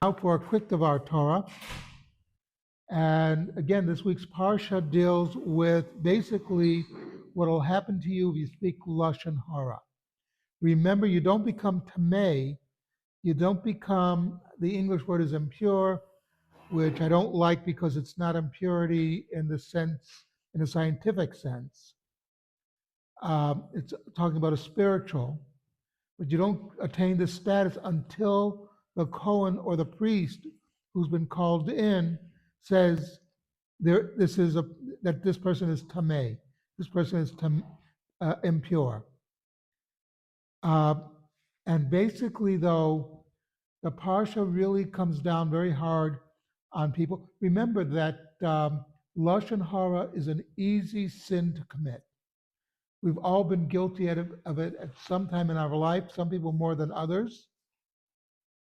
Now for a quick Devar Torah. And again, this week's Parsha deals with basically what will happen to you if you speak Lashon Hara. Remember, you don't become Tamei, you don't become, the English word is impure, which I don't like because it's not impurity in the sense, in a scientific sense. It's talking about a spiritual, but you don't attain this status until the Kohen or the priest who's been called in says this is that this person is tamei, this person is impure. Uh, and basically, though, the parsha really comes down very hard on people. Remember that lashon hara is an easy sin to commit. We've all been guilty of it at some time in our life, some people more than others.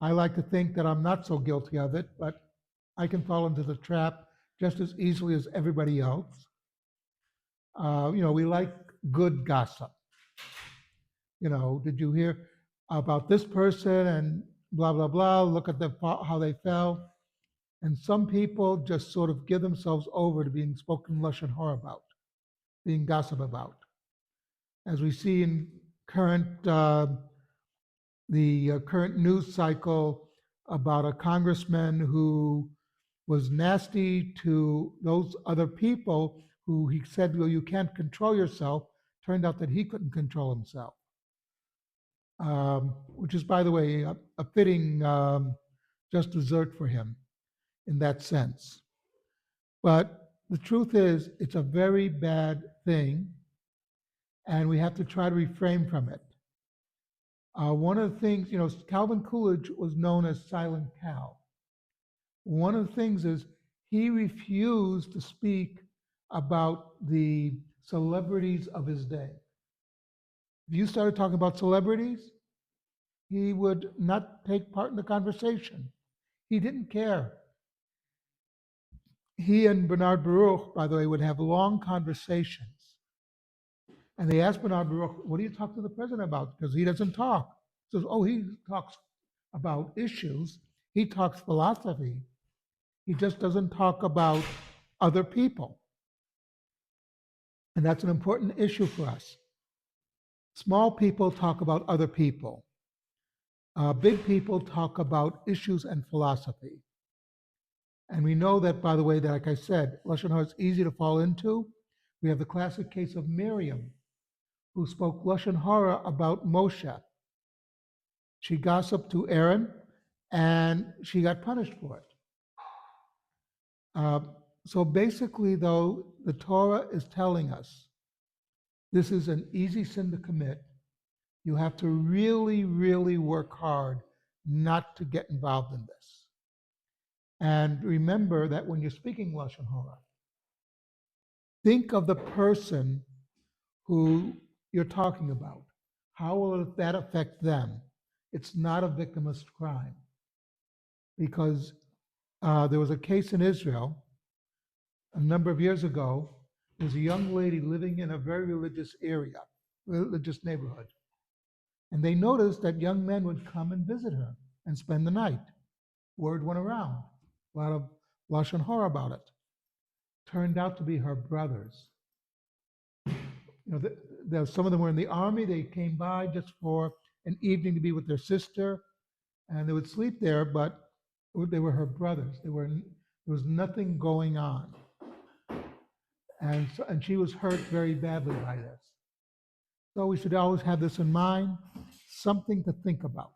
I like to think that I'm not so guilty of it, but I can fall into the trap just as easily as everybody else. We like good gossip. Did you hear about this person and blah, blah, blah? Look at how they fell. And some people just sort of give themselves over to being spoken lashon hara about, being gossip about. As we see in the current news cycle about a congressman who was nasty to those other people who he said, well, you can't control yourself. Turned out that he couldn't control himself, which is, by the way, a fitting just dessert for him in that sense. But the truth is, it's a very bad thing, and we have to try to refrain from it. One of the things, Calvin Coolidge was known as Silent Cal. One of the things is he refused to speak about the celebrities of his day. If you started talking about celebrities, he would not take part in the conversation. He didn't care. He and Bernard Baruch, by the way, would have long conversations. And they asked Bernard Baruch, what do you talk to the president about? Because he doesn't talk. He says, oh, he talks about issues. He talks philosophy. He just doesn't talk about other people. And that's an important issue for us. Small people talk about other people. Big people talk about issues and philosophy. And we know that, by the way, that, like I said, lashon hara is easy to fall into. We have the classic case of Miriam, who spoke lashon hara about Moshe. She gossiped to Aaron, and she got punished for it. So basically, though, the Torah is telling us this is an easy sin to commit. You have to really, really work hard not to get involved in this. And remember that when you're speaking lashon hara, think of the person who you're talking about. How will that affect them? It's not a victimless crime. Because there was a case in Israel a number of years ago. There was a young lady living in a very religious area, religious neighborhood. And they noticed that young men would come and visit her and spend the night. Word went around, a lot of lashon hara about it. Turned out to be her brothers. Some of them were in the army. They came by just for an evening to be with their sister, and they would sleep there, but they were her brothers. There was nothing going on. And she was hurt very badly by this. So we should always have this in mind, something to think about.